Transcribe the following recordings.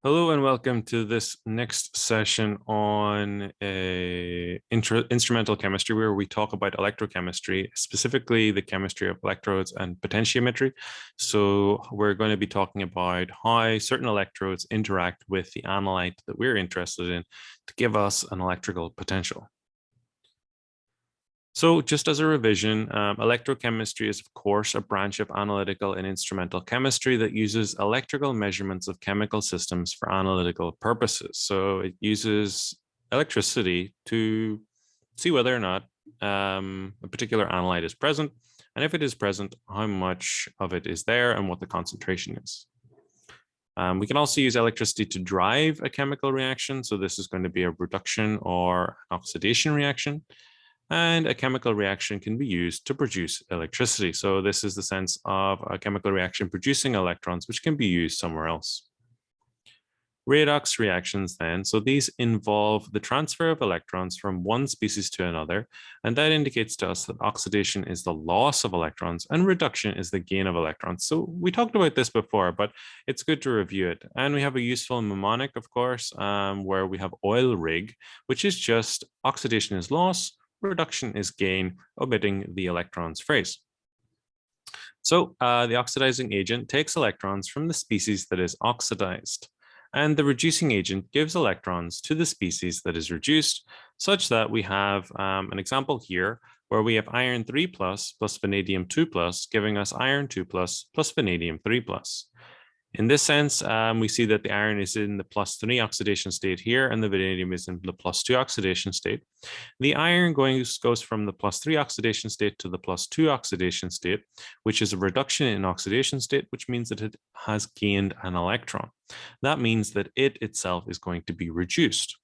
Hello and welcome to this next session on instrumental chemistry, where we talk about electrochemistry, specifically the chemistry of electrodes and potentiometry. So we're going to be talking about how certain electrodes interact with the analyte that we're interested in to give us an electrical potential. So just as a revision, electrochemistry is, of course, a branch of analytical and instrumental chemistry that uses electrical measurements of chemical systems for analytical purposes. So it uses electricity to see whether or not a particular analyte is present, and if it is present, how much of it is there and what the concentration is. We can also use electricity to drive a chemical reaction. So this is going to be a reduction or oxidation reaction. And a chemical reaction can be used to produce electricity. So this is the sense of a chemical reaction producing electrons, which can be used somewhere else. Redox reactions then, so these involve the transfer of electrons from one species to another, and that indicates to us that oxidation is the loss of electrons and reduction is the gain of electrons. So we talked about this before, but it's good to review it. And we have a useful mnemonic, of course, where we have oil rig, which is just oxidation is loss, reduction is gain, omitting the electrons phrase. So the oxidizing agent takes electrons from the species that is oxidized, and the reducing agent gives electrons to the species that is reduced, such that we have an example here where we have iron 3 plus vanadium 2 plus, giving us iron 2 plus vanadium 3 plus. In this sense, we see that the iron is in the +3 oxidation state here, and the vanadium is in the +2 oxidation state. The iron goes from the +3 oxidation state to the +2 oxidation state, which is a reduction in oxidation state, which means that it has gained an electron. That means that it itself is going to be reduced.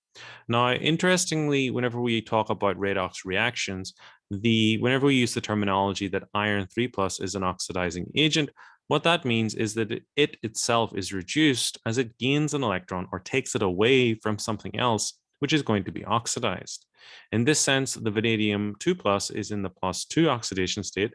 Now, interestingly, whenever we talk about redox reactions, whenever we use the terminology that iron 3 plus is an oxidizing agent, what that means is that it itself is reduced as it gains an electron or takes it away from something else, which is going to be oxidized. In this sense, the vanadium 2 plus is in the +2 oxidation state,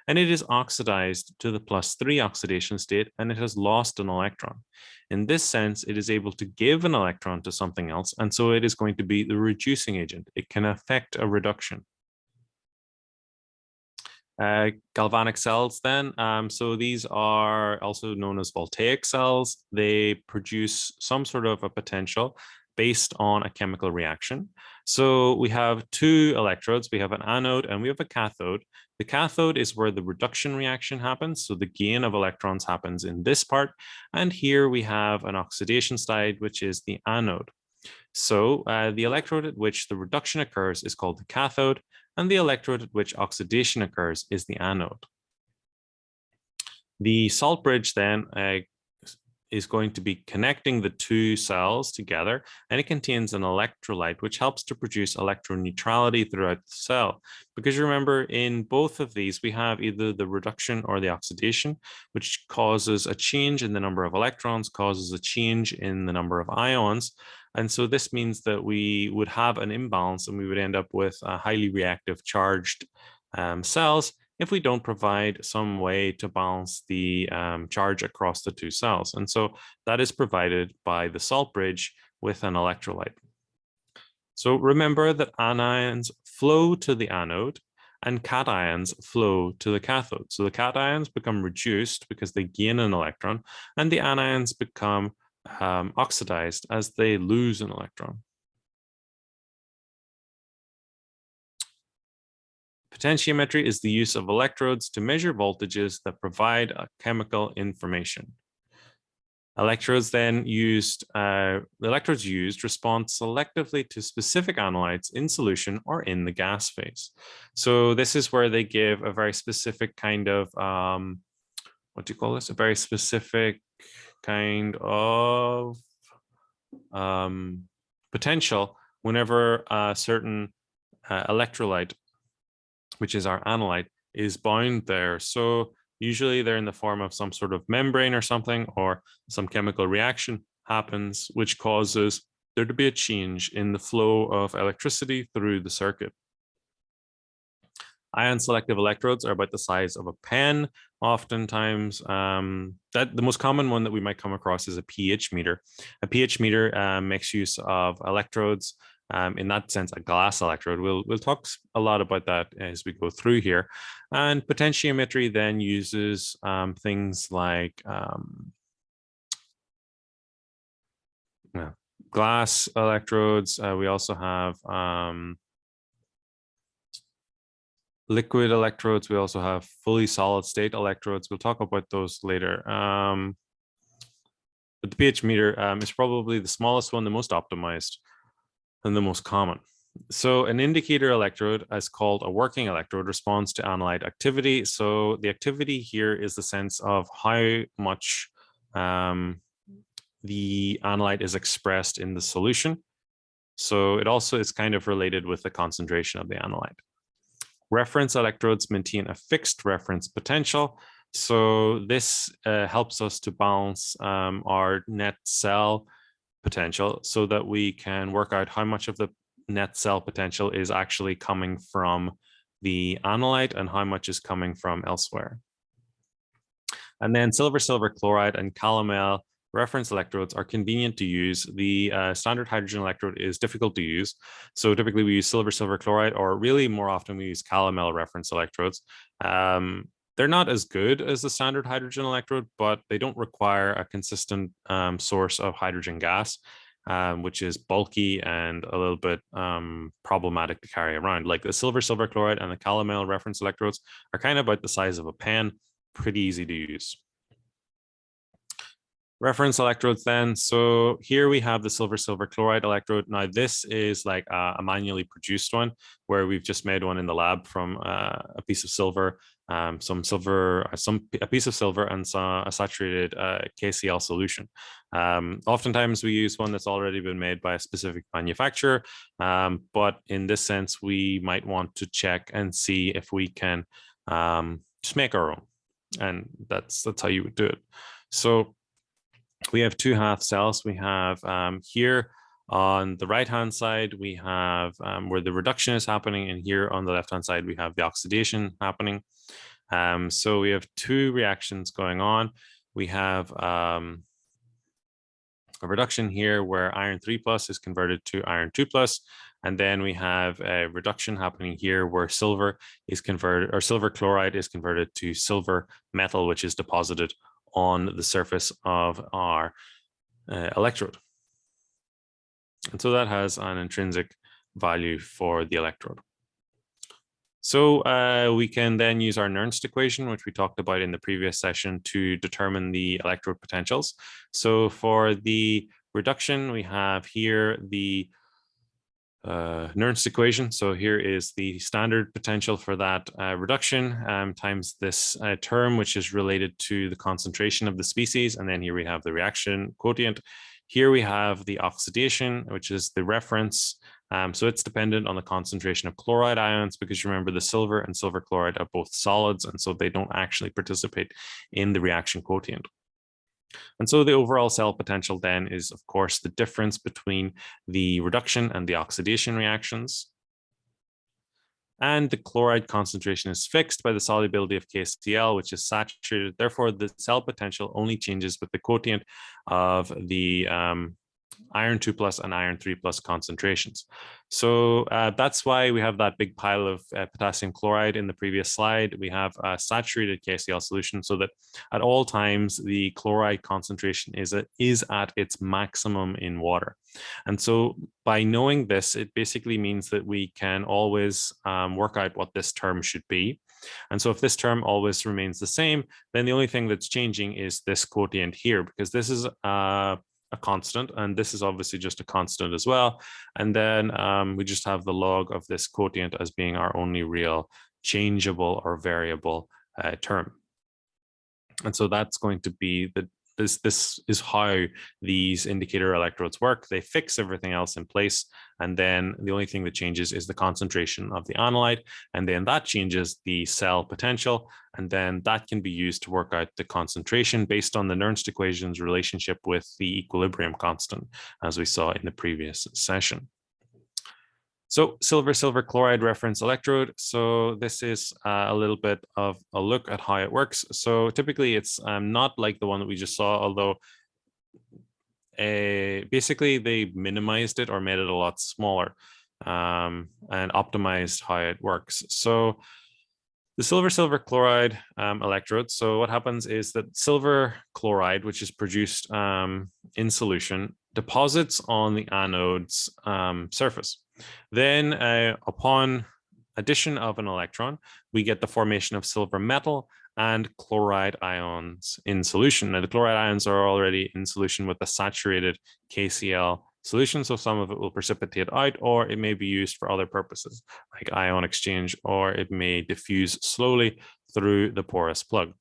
and it is oxidized to the +3 oxidation state, and it has lost an electron. In this sense, it is able to give an electron to something else, and so it is going to be the reducing agent. It can affect a reduction. Galvanic cells then, so these are also known as voltaic cells. They produce some sort of a potential based on a chemical reaction. So we have two electrodes, we have an anode and we have a cathode. The cathode is where the reduction reaction happens, so the gain of electrons happens in this part, and here we have an oxidation side, which is the anode. So the electrode at which the reduction occurs is called the cathode, and the electrode at which oxidation occurs is the anode. The salt bridge then is going to be connecting the two cells together, and it contains an electrolyte which helps to produce electroneutrality throughout the cell. Because remember, in both of these, we have either the reduction or the oxidation, which causes a change in the number of electrons, causes a change in the number of ions. And so this means that we would have an imbalance and we would end up with highly reactive charged cells if we don't provide some way to balance the charge across the two cells. And so that is provided by the salt bridge with an electrolyte. So remember that anions flow to the anode and cations flow to the cathode. So the cations become reduced because they gain an electron, and the anions become oxidized as they lose an electron. Potentiometry is the use of electrodes to measure voltages that provide a chemical information. Electrodes used respond selectively to specific analytes in solution or in the gas phase. So this is where they give a very specific kind of, what do you call this? A very specific kind of potential whenever a certain electrolyte, which is our analyte, is bound there. So usually they're in the form of some sort of membrane or something, or some chemical reaction happens, which causes there to be a change in the flow of electricity through the circuit. Ion selective electrodes are about the size of a pen, oftentimes that the most common one that we might come across is a pH meter. A pH meter makes use of electrodes. In that sense, a glass electrode. We'll talk a lot about that as we go through here. And potentiometry then uses things like glass electrodes. We also have liquid electrodes. We also have fully solid state electrodes. We'll talk about those later. But the pH meter is probably the smallest one, the most optimized, and the most common. So an indicator electrode, as called a working electrode, responds to analyte activity. So the activity here is the sense of how much the analyte is expressed in the solution. So it also is kind of related with the concentration of the analyte. Reference electrodes maintain a fixed reference potential. So this helps us to balance our net cell potential so that we can work out how much of the net cell potential is actually coming from the analyte and how much is coming from elsewhere. And then silver chloride and calomel reference electrodes are convenient to use. The standard hydrogen electrode is difficult to use. So typically we use silver chloride, or really more often we use calomel reference electrodes. They're not as good as the standard hydrogen electrode, but they don't require a consistent source of hydrogen gas, which is bulky and a little bit problematic to carry around. Like the silver chloride and the calomel reference electrodes are kind of about the size of a pen, pretty easy to use. Reference electrodes then. So here we have the silver chloride electrode. Now this is like a manually produced one where we've just made one in the lab from a piece of silver, a piece of silver and a saturated KCl solution. Oftentimes we use one that's already been made by a specific manufacturer, but in this sense we might want to check and see if we can just make our own, and that's how you would do it. So we have two half cells. We have here on the right-hand side, we have where the reduction is happening, and here on the left-hand side, we have the oxidation happening. So we have two reactions going on. We have a reduction here where iron 3+ is converted to iron 2+, and then we have a reduction happening here where silver is converted, or silver chloride is converted to silver metal, which is deposited on the surface of our electrode. And so that has an intrinsic value for the electrode. So we can then use our Nernst equation, which we talked about in the previous session, to determine the electrode potentials. So for the reduction, we have here the Nernst equation. So here is the standard potential for that reduction times this term, which is related to the concentration of the species. And then here we have the reaction quotient. Here we have the oxidation, which is the reference. So it's dependent on the concentration of chloride ions, because remember the silver and silver chloride are both solids, and so they don't actually participate in the reaction quotient. And so the overall cell potential then is, of course, the difference between the reduction and the oxidation reactions. And the chloride concentration is fixed by the solubility of KCl, which is saturated. Therefore, the cell potential only changes with the quotient of the iron 2+ and iron 3+ concentrations. So that's why we have that big pile of potassium chloride in the previous slide. We have a saturated KCl solution so that at all times the chloride concentration is at its maximum in water. And so by knowing this, it basically means that we can always work out what this term should be. And so if this term always remains the same, then the only thing that's changing is this quotient here, because this is a constant, and this is obviously just a constant as well. And then we just have the log of this quotient as being our only real changeable or variable term. And so that's going to be this is how these indicator electrodes work. They fix everything else in place, and then the only thing that changes is the concentration of the analyte, and then that changes the cell potential, and then that can be used to work out the concentration based on the Nernst equation's relationship with the equilibrium constant, as we saw in the previous session. So silver chloride reference electrode. So this is a little bit of a look at how it works. So typically it's not like the one that we just saw, although basically they minimized it or made it a lot smaller and optimized how it works. So the silver chloride electrode. So what happens is that silver chloride, which is produced in solution, deposits on the anode's surface. Then upon addition of an electron, we get the formation of silver metal and chloride ions in solution. Now, the chloride ions are already in solution with a saturated KCl solution, so some of it will precipitate out, or it may be used for other purposes, like ion exchange, or it may diffuse slowly through the porous plug.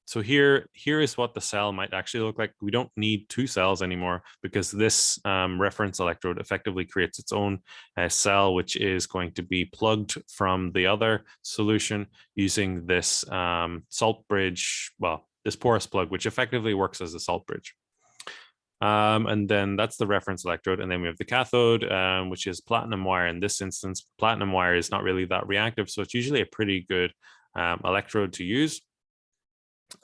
So here is what the cell might actually look like. We don't need two cells anymore because this reference electrode effectively creates its own cell, which is going to be plugged from the other solution using this salt bridge, well, this porous plug, which effectively works as a salt bridge. And then that's the reference electrode. And then we have the cathode, which is platinum wire. In this instance, platinum wire is not really that reactive, so it's usually a pretty good electrode to use.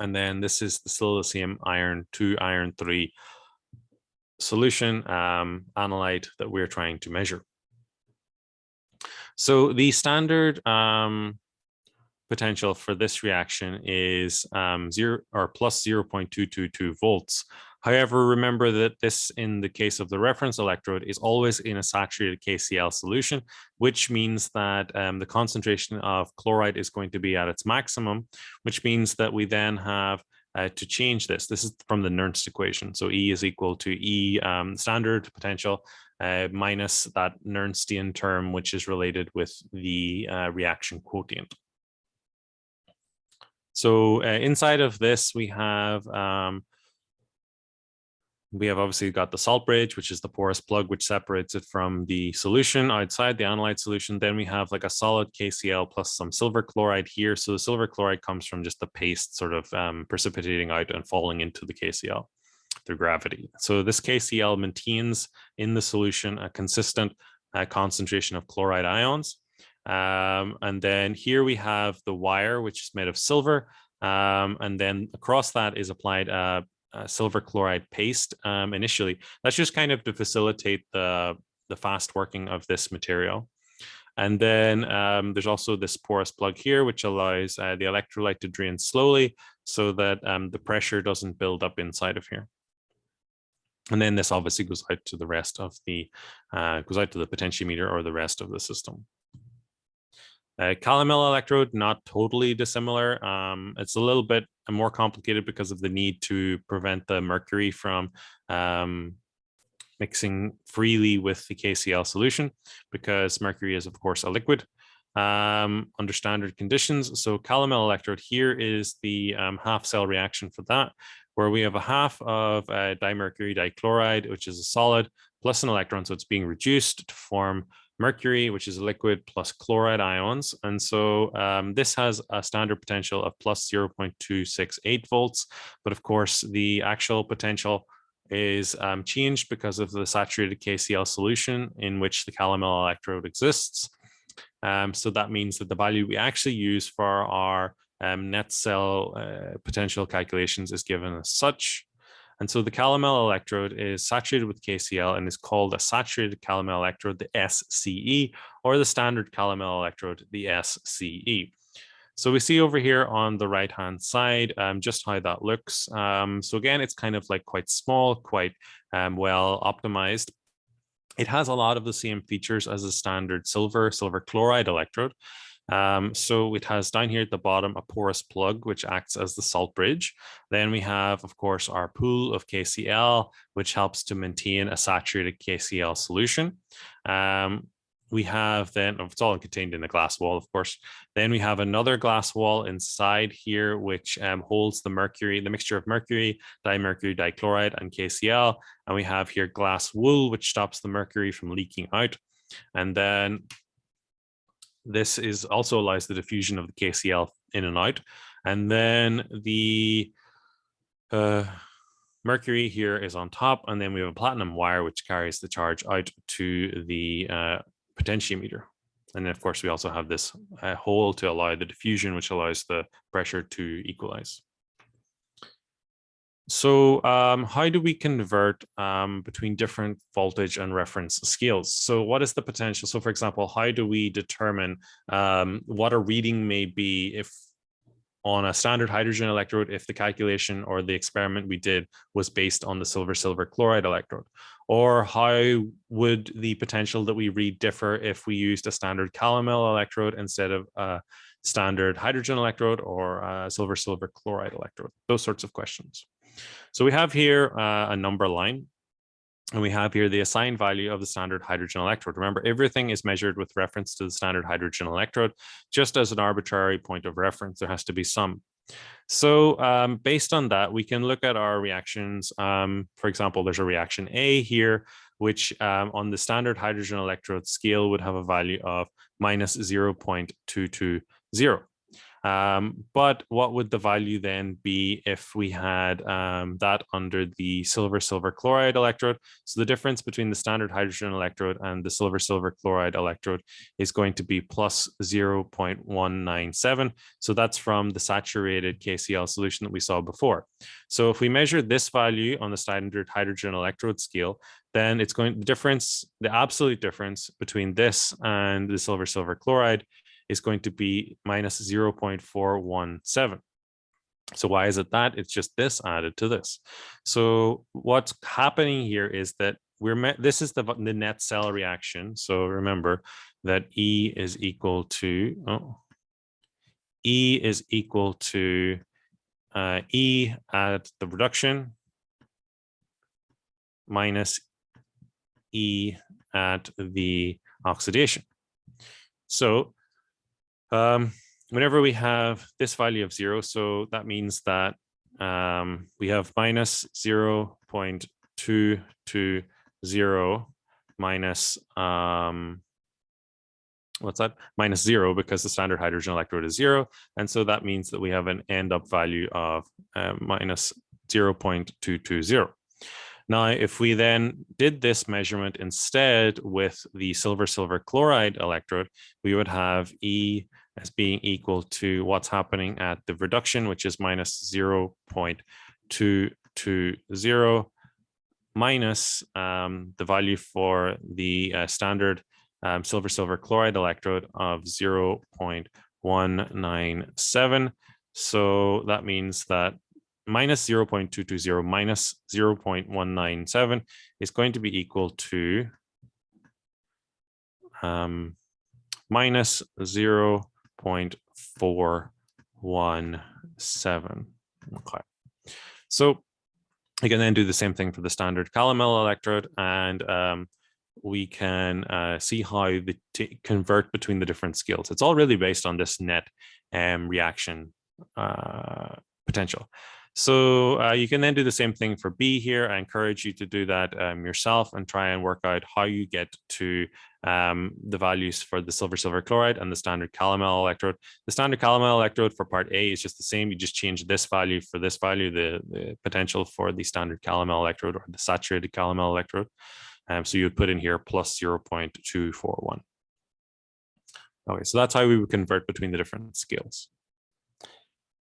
And then this is the silicium iron 2 iron 3 solution analyte that we're trying to measure. So the standard potential for this reaction is plus 0.222 volts. However, remember that this, in the case of the reference electrode, is always in a saturated KCl solution, which means that the concentration of chloride is going to be at its maximum, which means that we then have to change this. This is from the Nernst equation. So E is equal to E standard potential minus that Nernstian term, which is related with the reaction quotient. So inside of this, we have obviously got the salt bridge, which is the porous plug, which separates it from the solution outside the analyte solution. Then we have like a solid KCl plus some silver chloride here. So the silver chloride comes from just the paste sort of precipitating out and falling into the KCl through gravity. So this KCl maintains in the solution a consistent concentration of chloride ions. And then here we have the wire, which is made of silver. And then across that is applied silver chloride paste initially. That's just kind of to facilitate the fast working of this material. And then there's also this porous plug here, which allows the electrolyte to drain slowly so that the pressure doesn't build up inside of here. And then this obviously goes out to the rest of the, potentiometer or the rest of the system. Calomel electrode, not totally dissimilar. It's a little bit more complicated because of the need to prevent the mercury from mixing freely with the KCl solution, because mercury is, of course, a liquid under standard conditions. So Calomel electrode here is the half cell reaction for that, where we have a half of dimercury dichloride, which is a solid, plus an electron. So it's being reduced to form mercury, which is a liquid, plus chloride ions. And so this has a standard potential of plus 0.268 volts. But of course, the actual potential is changed because of the saturated KCl solution in which the Calomel electrode exists. So that means that the value we actually use for our net cell potential calculations is given as such. And so the Calomel electrode is saturated with KCl and is called a saturated Calomel electrode, the SCE, or the standard Calomel electrode, the SCE. So we see over here on the right-hand side just how that looks. So again, it's kind of like quite small, quite well optimized. It has a lot of the same features as a standard silver chloride electrode. So it has down here at the bottom a porous plug, which acts as the salt bridge. Then we have, of course, our pool of KCl, which helps to maintain a saturated KCl solution. We have then, it's all contained in a glass wall, of course. Then we have another glass wall inside here, which holds the mercury, the mixture of mercury, dimercury dichloride, and KCl. And we have here glass wool, which stops the mercury from leaking out. And then this is also allows the diffusion of the KCl in and out. And then the mercury here is on top, and then we have a platinum wire which carries the charge out to the potentiometer. And then of course we also have this hole to allow the diffusion, which allows the pressure to equalize. So how do we convert between different voltage and reference scales? So what is the potential? So for example, how do we determine what a reading may be if on a standard hydrogen electrode, if the calculation or the experiment we did was based on the silver chloride electrode? Or how would the potential that we read differ if we used a standard Calomel electrode instead of a standard hydrogen electrode or a silver chloride electrode? Those sorts of questions. So we have here a number line, and we have here the assigned value of the standard hydrogen electrode. Remember, everything is measured with reference to the standard hydrogen electrode. Just as an arbitrary point of reference, there has to be some. So based on that, we can look at our reactions. For example, there's a reaction A here, which on the standard hydrogen electrode scale would have a value of minus 0.220. But what would the value then be if we had that under the silver chloride electrode? So the difference between the standard hydrogen electrode and the silver chloride electrode is going to be plus 0.197. So that's from the saturated KCl solution that we saw before. So if we measure this value on the standard hydrogen electrode scale, then it's going the absolute difference between this and the silver chloride is going to be minus 0.417. So why is it that? It's just this added to this. So what's happening here is that this is the net cell reaction. So remember that E is equal to E at the reduction minus E at the oxidation. So whenever we have this value of 0, so that means that we have minus 0.220 minus what's that? Minus 0, because the standard hydrogen electrode is 0. And so that means that we have an end up value of minus 0.220. Now, if we then did this measurement instead with the silver chloride electrode, we would have E as being equal to what's happening at the reduction, which is minus 0.220 minus the value for the standard silver chloride electrode of 0.197. So that means that minus 0.220 minus 0.197 is going to be equal to minus 0.417. Okay. So you can then do the same thing for the standard Calomel electrode, and we can see how they convert between the different scales. It's all really based on this net reaction potential. So you can then do the same thing for B here. I encourage you to do that yourself and try and work out how you get to the values for the silver chloride and the standard Calomel electrode. The standard Calomel electrode for part A is just the same. You just change this value for this value, the potential for the standard Calomel electrode or the saturated Calomel electrode. So you would put in here plus 0.241. Okay, so that's how we would convert between the different scales.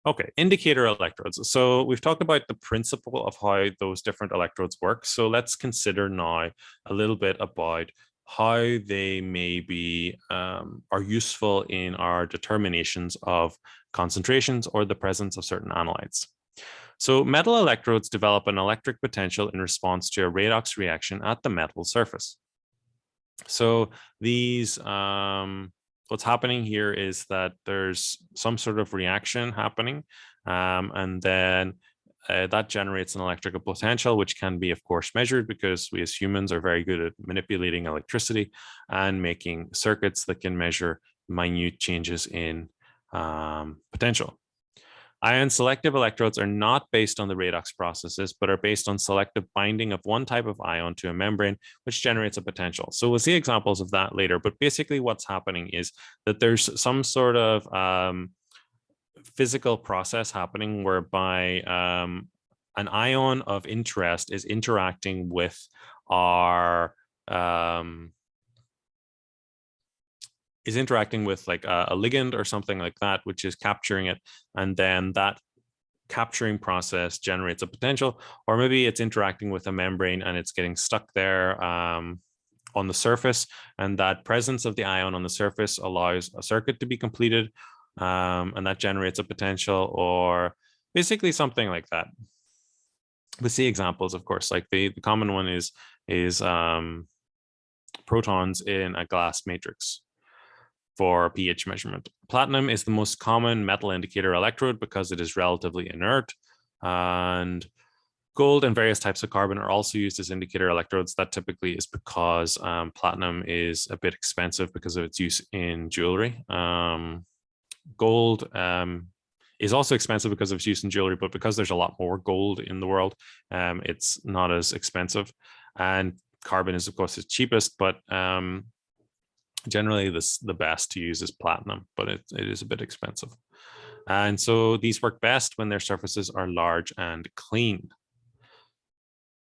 Okay, indicator electrodes. So we've talked about the principle of how those different electrodes work. So let's consider now a little bit about how they may be are useful in our determinations of concentrations or the presence of certain analytes. So metal electrodes develop an electric potential in response to a redox reaction at the metal surface. So these what's happening here is that there's some sort of reaction happening, and then that generates an electrical potential, which can be, of course, measured because we as humans are very good at manipulating electricity and making circuits that can measure minute changes in potential. Ion selective electrodes are not based on the redox processes, but are based on selective binding of one type of ion to a membrane, which generates a potential. So we'll see examples of that later, but basically what's happening is that there's some sort of physical process happening whereby an ion of interest is interacting with our like a ligand or something like that, which is capturing it, and then that capturing process generates a potential, or maybe it's interacting with a membrane and it's getting stuck there on the surface, and that presence of the ion on the surface allows a circuit to be completed, and that generates a potential, or basically something like that. We see examples, of course, like the common one is protons in a glass matrix for pH measurement. Platinum is the most common metal indicator electrode because it is relatively inert, and gold and various types of carbon are also used as indicator electrodes. That typically is because platinum is a bit expensive because of its use in jewelry. Gold is also expensive because of its use in jewelry, but because there's a lot more gold in the world, it's not as expensive. And carbon is, of course, the cheapest, but generally the best to use is platinum, but it is a bit expensive. And so these work best when their surfaces are large and clean.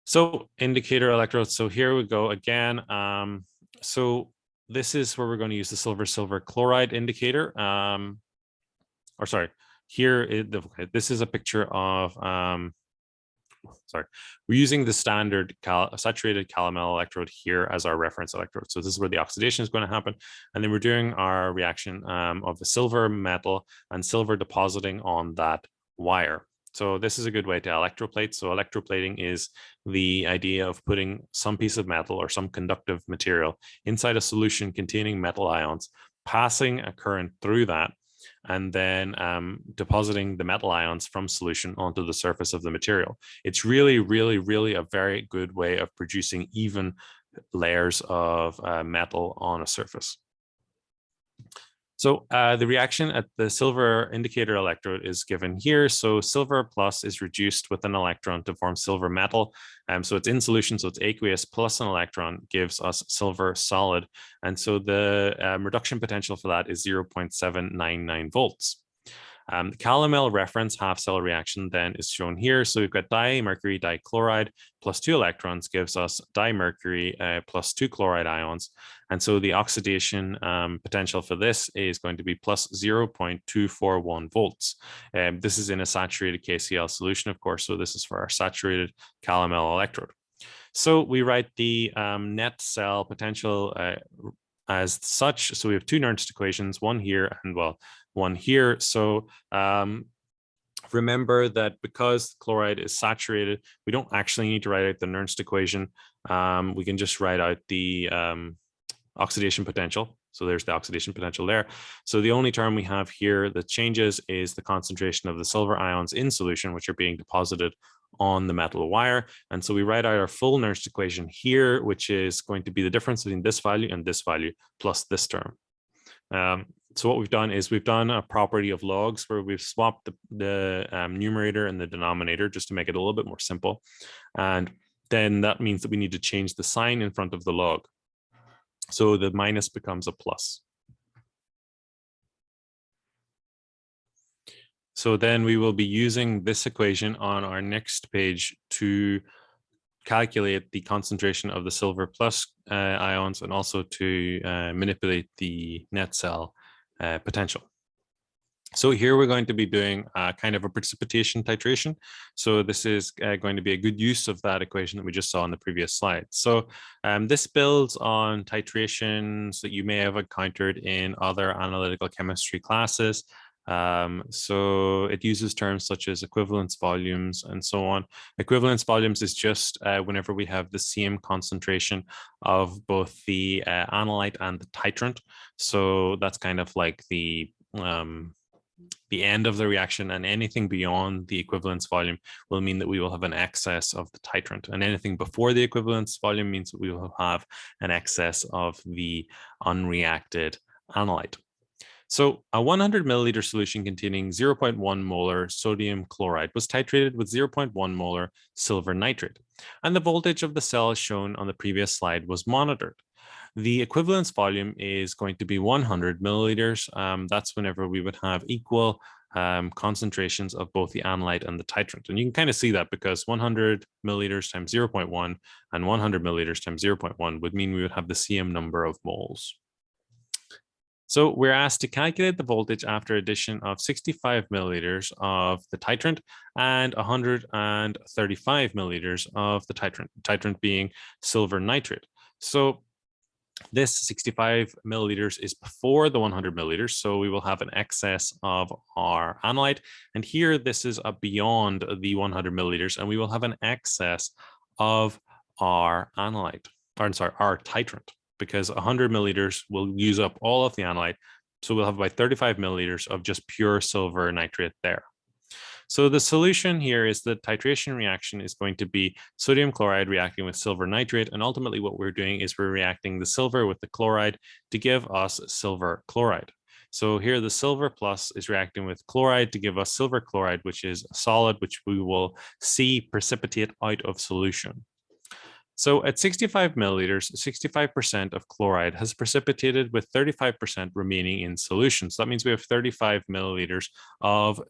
So indicator electrodes. So here we go again. So this is where we're going to use the silver chloride indicator. Or sorry, here this is a picture of we're using the standard saturated Calomel electrode here as our reference electrode. So this is where the oxidation is going to happen. And then we're doing our reaction of the silver metal and silver depositing on that wire. So this is a good way to electroplate. So electroplating is the idea of putting some piece of metal or some conductive material inside a solution containing metal ions, passing a current through that, and then depositing the metal ions from solution onto the surface of the material. It's really, really, really a very good way of producing even layers of metal on a surface. So the reaction at the silver indicator electrode is given here. So silver plus is reduced with an electron to form silver metal. So it's in solution, so it's aqueous plus an electron gives us silver solid. And so the reduction potential for that is 0.799 volts. The Calomel reference half cell reaction then is shown here. So we've got dimercury dichloride plus 2 electrons gives us dimercury plus 2 chloride ions. And so the oxidation potential for this is going to be plus 0.241 volts. This is in a saturated KCl solution, of course. So this is for our saturated Calomel electrode. So we write the net cell potential as such. So we have two Nernst equations, one here and one here. So remember that because chloride is saturated, we don't actually need to write out the Nernst equation. We can just write out the oxidation potential. So there's the oxidation potential there. So the only term we have here that changes is the concentration of the silver ions in solution, which are being deposited on the metal wire. And so we write out our full Nernst equation here, which is going to be the difference between this value and this value plus this term. So what we've done is we've done a property of logs where we've swapped the numerator and the denominator just to make it a little bit more simple. And then that means that we need to change the sign in front of the log. So the minus becomes a plus. So then we will be using this equation on our next page to calculate the concentration of the silver plus ions and also to manipulate the net cell potential. So here we're going to be doing kind of a precipitation titration. So this is going to be a good use of that equation that we just saw on the previous slide. So this builds on titrations that you may have encountered in other analytical chemistry classes. So it uses terms such as equivalence volumes and so on. Equivalence volumes is just whenever we have the same concentration of both the analyte and the titrant. So that's kind of like the end of the reaction, and anything beyond the equivalence volume will mean that we will have an excess of the titrant, and anything before the equivalence volume means that we will have an excess of the unreacted analyte. So a 100 milliliter solution containing 0.1 molar sodium chloride was titrated with 0.1 molar silver nitrate, and the voltage of the cell shown on the previous slide was monitored. The equivalence volume is going to be 100 milliliters. That's whenever we would have equal concentrations of both the analyte and the titrant. And you can kind of see that because 100 milliliters times 0.1 and 100 milliliters times 0.1 would mean we would have the same number of moles. So we're asked to calculate the voltage after addition of 65 milliliters of the titrant and 135 milliliters of the titrant being silver nitrate. So this 65 milliliters is before the 100 milliliters, so we will have an excess of our analyte. And here, this is beyond the 100 milliliters, and we will have an excess of our analyte, or I'm sorry, our titrant, because 100 milliliters will use up all of the analyte. So we'll have about 35 milliliters of just pure silver nitrate there. So the solution here is the titration reaction is going to be sodium chloride reacting with silver nitrate. And ultimately what we're doing is we're reacting the silver with the chloride to give us silver chloride. So here the silver plus is reacting with chloride to give us silver chloride, which is a solid, which we will see precipitate out of solution. So at 65 milliliters, 65% of chloride has precipitated with 35% remaining in solution. So that means we have 35 milliliters of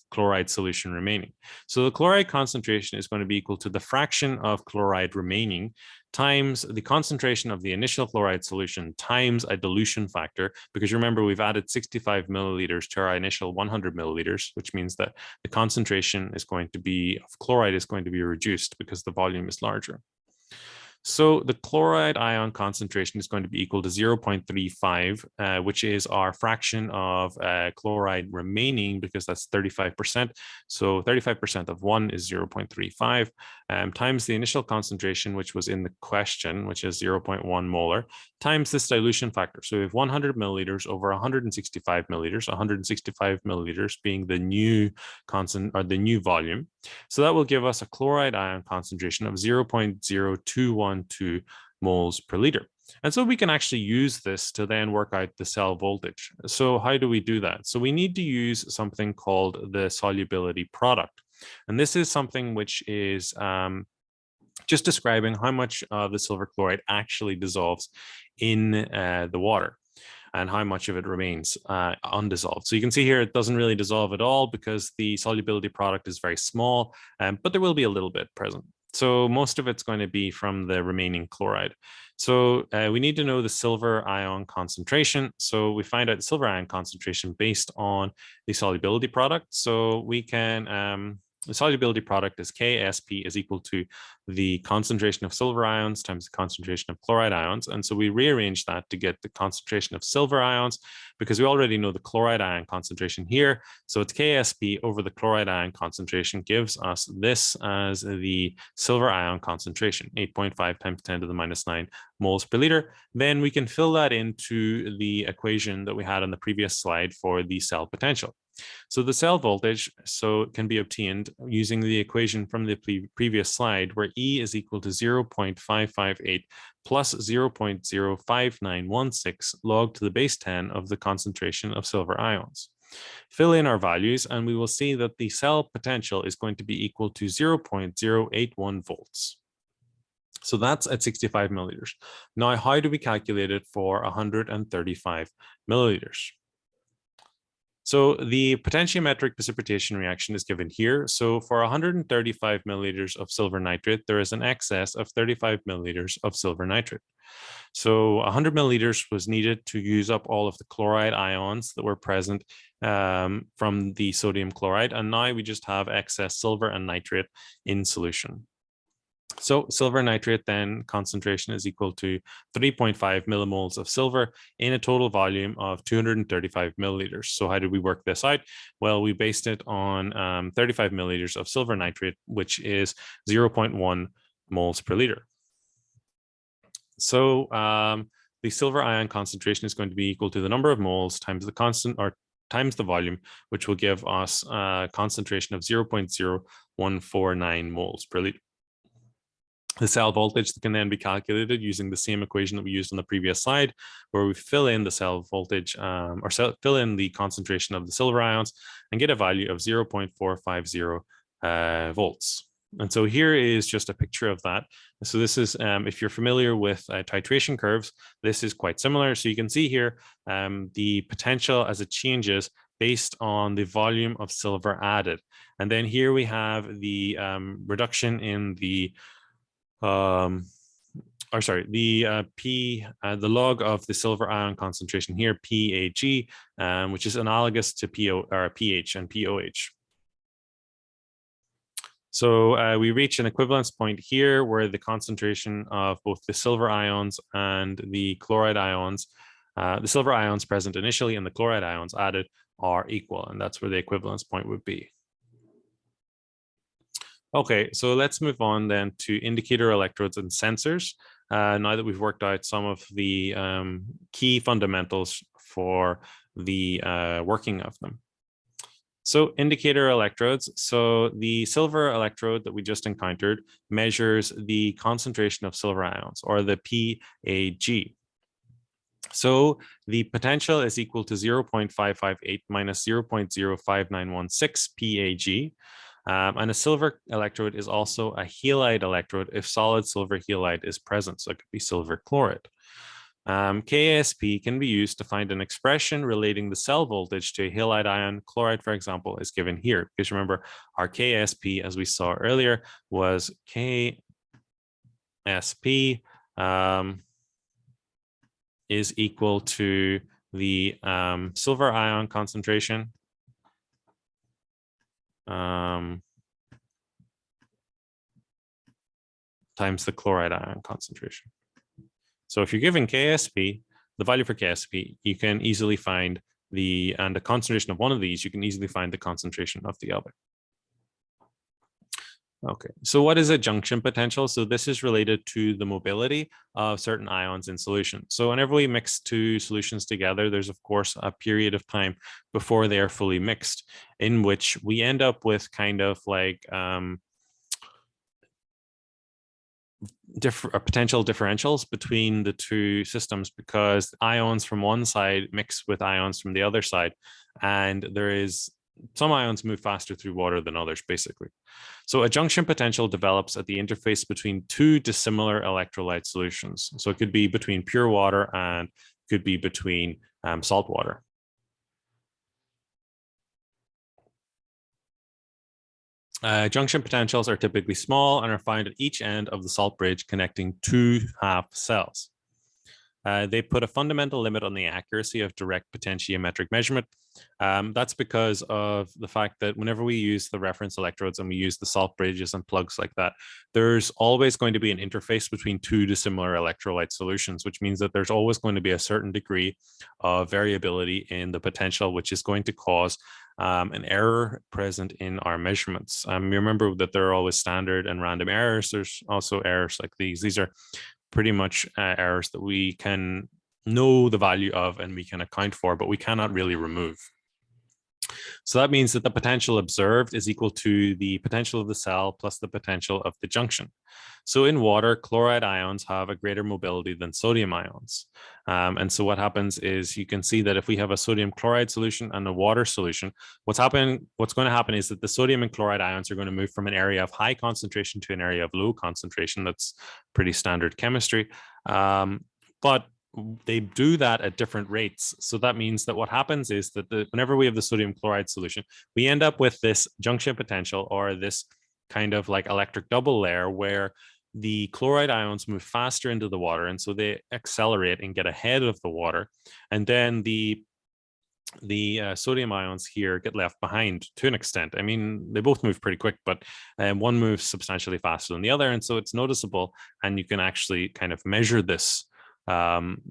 chloride solution remaining. So the chloride concentration is going to be equal to the fraction of chloride remaining times the concentration of the initial chloride solution times a dilution factor, because remember, we've added 65 milliliters to our initial 100 milliliters, which means that the concentration is going to be of chloride is going to be reduced because the volume is larger. So the chloride ion concentration is going to be equal to 0.35, which is our fraction of chloride remaining, because that's 35%. So 35% of 1 is 0.35 times the initial concentration, which was in the question, which is 0.1 molar, times this dilution factor. So we have 100 milliliters over 165 milliliters, 165 milliliters being the new constant or the new volume. So that will give us a chloride ion concentration of 0.0212 moles per liter. And so we can actually use this to then work out the cell voltage. So how do we do that? So we need to use something called the solubility product. And this is something which is just describing how much of the silver chloride actually dissolves in the water and how much of it remains undissolved. So you can see here, it doesn't really dissolve at all because the solubility product is very small, but there will be a little bit present. So most of it's going to be from the remaining chloride. So we need to know the silver ion concentration. So we find out the silver ion concentration based on the solubility product. So we can, the solubility product is Ksp is equal to the concentration of silver ions times the concentration of chloride ions. And so we rearrange that to get the concentration of silver ions, because we already know the chloride ion concentration here. So it's Ksp over the chloride ion concentration gives us this as the silver ion concentration, 8.5 times 10 to the minus 9 moles per liter. Then we can fill that into the equation that we had on the previous slide for the cell potential. So the cell voltage can be obtained using the equation from the previous slide, where E is equal to 0.558 plus 0.05916 log to the base 10 of the concentration of silver ions. Fill in our values, and we will see that the cell potential is going to be equal to 0.081 volts. So that's at 65 milliliters. Now, how do we calculate it for 135 milliliters? So the potentiometric precipitation reaction is given here. So for 135 milliliters of silver nitrate, there is an excess of 35 milliliters of silver nitrate. So 100 milliliters was needed to use up all of the chloride ions that were present from the sodium chloride. And now we just have excess silver and nitrate in solution. So silver nitrate then concentration is equal to 3.5 millimoles of silver in a total volume of 235 milliliters. So how did we work this out? Well, we based it on 35 milliliters of silver nitrate, which is 0.1 moles per liter. So the silver ion concentration is going to be equal to the number of moles times the constant, or times the volume, which will give us a concentration of 0.0149 moles per liter. The cell voltage can then be calculated using the same equation that we used on the previous slide, where we fill in the cell voltage fill in the concentration of the silver ions and get a value of 0.450 volts. And so here is just a picture of that. So this is, if you're familiar with titration curves, this is quite similar. So you can see here the potential as it changes based on the volume of silver added. And then here we have the reduction in the the log of the silver ion concentration here, PAG, which is analogous to pH and POH. So we reach an equivalence point here where the concentration of both the silver ions and the chloride ions, the silver ions present initially and the chloride ions added, are equal, and that's where the equivalence point would be. Okay, so let's move on then to indicator electrodes and sensors. Now that we've worked out some of the key fundamentals for the working of them. So indicator electrodes. So the silver electrode that we just encountered measures the concentration of silver ions, or the PAG. So the potential is equal to 0.558 minus 0.05916 PAG. And a silver electrode is also a halide electrode if solid silver halide is present. So it could be silver chloride. KASP can be used to find an expression relating the cell voltage to a halide ion. Chloride, for example, is given here. Because remember, our KASP, as we saw earlier, was KSP is equal to the silver ion concentration times the chloride ion concentration. So if you're given KSP, the value for KSP, you can easily find the concentration of one of these, you can easily find the concentration of the other. Okay, so what is a junction potential? So this is related to the mobility of certain ions in solution. So whenever we mix two solutions together, there's of course a period of time before they are fully mixed, in which we end up with kind of like potential differentials between the two systems, because ions from one side mix with ions from the other side, and there is some ions move faster through water than others, basically. So a junction potential develops at the interface between two dissimilar electrolyte solutions. So it could be between pure water and could be between salt water. Junction potentials are typically small and are found at each end of the salt bridge connecting two half cells. They put a fundamental limit on the accuracy of direct potentiometric measurement. That's because of the fact that whenever we use the reference electrodes and we use the salt bridges and plugs like that, there's always going to be an interface between two dissimilar electrolyte solutions, which means that there's always going to be a certain degree of variability in the potential, which is going to cause an error present in our measurements. You remember that there are always standard and random errors. There's also errors like these. These are pretty much errors that we can know the value of and we can account for, but we cannot really remove. So that means that the potential observed is equal to the potential of the cell plus the potential of the junction. So in water, chloride ions have a greater mobility than sodium ions. And so what happens is you can see that if we have a sodium chloride solution and a water solution, what's going to happen is that the sodium and chloride ions are going to move from an area of high concentration to an area of low concentration. That's pretty standard chemistry. But they do that at different rates. So that means that what happens is that whenever we have the sodium chloride solution, we end up with this junction potential, or this kind of like electric double layer, where the chloride ions move faster into the water, and so they accelerate and get ahead of the water, and then the sodium ions here get left behind to an extent. I mean, they both move pretty quick, but one moves substantially faster than the other, and so it's noticeable, and you can actually kind of measure this.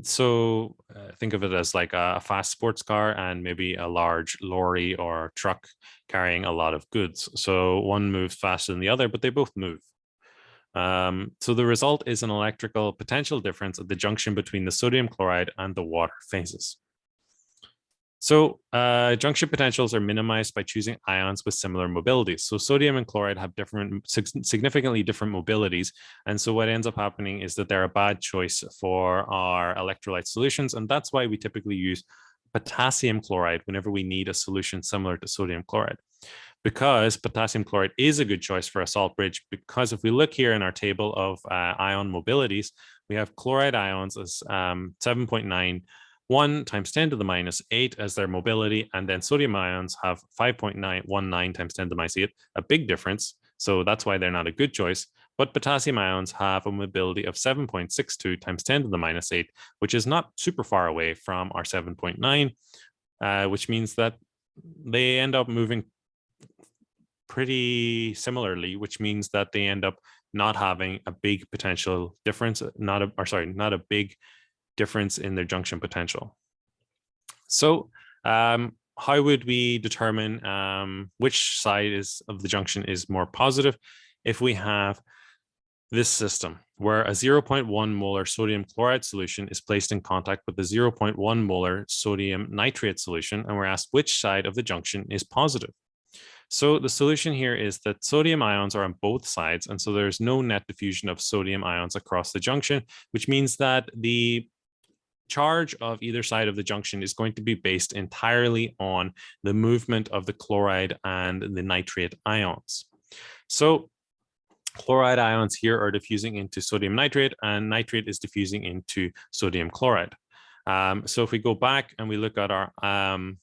So think of it as like a fast sports car and maybe a large lorry or truck carrying a lot of goods. So one moves faster than the other, but they both move. So the result is an electrical potential difference at the junction between the sodium chloride and the water phases. So junction potentials are minimized by choosing ions with similar mobilities. So sodium and chloride have significantly different mobilities. And so what ends up happening is that they're a bad choice for our electrolyte solutions. And that's why we typically use potassium chloride whenever we need a solution similar to sodium chloride. Because potassium chloride is a good choice for a salt bridge, because if we look here in our table of ion mobilities, we have chloride ions as 7.9, 1 times 10 to the minus 8 as their mobility, and then sodium ions have 5.919 times 10 to the minus 8, a big difference. So that's why they're not a good choice. But potassium ions have a mobility of 7.62 times 10 to the minus 8, which is not super far away from our 7.9, which means that they end up moving pretty similarly, which means that they end up not having a big potential difference, not a big difference in their junction potential. So how would we determine which side of the junction is more positive? If we have this system where a 0.1 molar sodium chloride solution is placed in contact with the 0.1 molar sodium nitrate solution, and we're asked which side of the junction is positive. So the solution here is that sodium ions are on both sides, and so there's no net diffusion of sodium ions across the junction, which means that the charge of either side of the junction is going to be based entirely on the movement of the chloride and the nitrate ions. So chloride ions here are diffusing into sodium nitrate, and nitrate is diffusing into sodium chloride. So if we go back and we look at our ion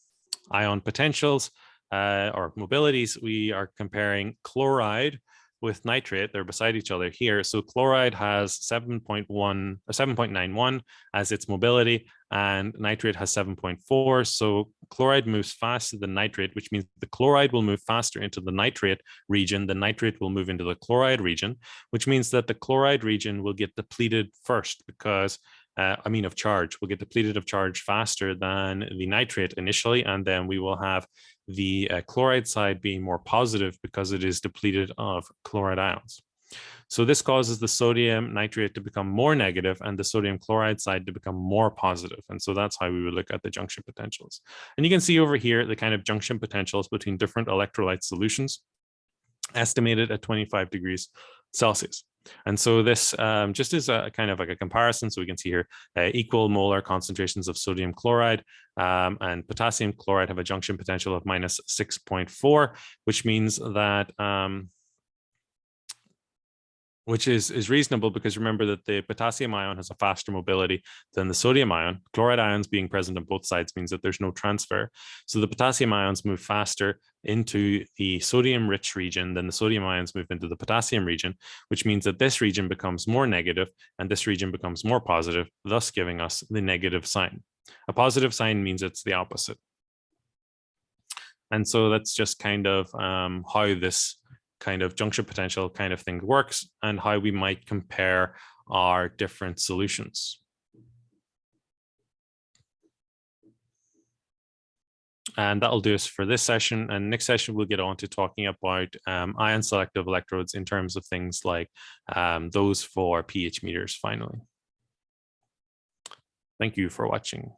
potentials or mobilities, we are comparing chloride with nitrate. They're beside each other here. So chloride has 7.91 as its mobility, and nitrate has 7.4. So chloride moves faster than nitrate, which means the chloride will move faster into the nitrate region. The nitrate will move into the chloride region, which means that the chloride region will get depleted first because of charge. Will get depleted of charge faster than the nitrate initially, and then we will have the chloride side being more positive because it is depleted of chloride ions. So this causes the sodium nitrate to become more negative and the sodium chloride side to become more positive. And so that's how we would look at the junction potentials. And you can see over here the kind of junction potentials between different electrolyte solutions estimated at 25 degrees Celsius. And so this just is a kind of like a comparison. So we can see here equal molar concentrations of sodium chloride and potassium chloride have a junction potential of minus 6.4, which means that which is reasonable because remember that the potassium ion has a faster mobility than the sodium ion. Chloride ions being present on both sides means that there's no transfer. So the potassium ions move faster into the sodium-rich region than the sodium ions move into the potassium region, which means that this region becomes more negative and this region becomes more positive, thus giving us the negative sign. A positive sign means it's the opposite. And so that's just kind of how this kind of junction potential kind of thing works and how we might compare our different solutions. And that'll do us for this session. And next session, we'll get on to talking about ion selective electrodes in terms of things like those for pH meters finally. Thank you for watching.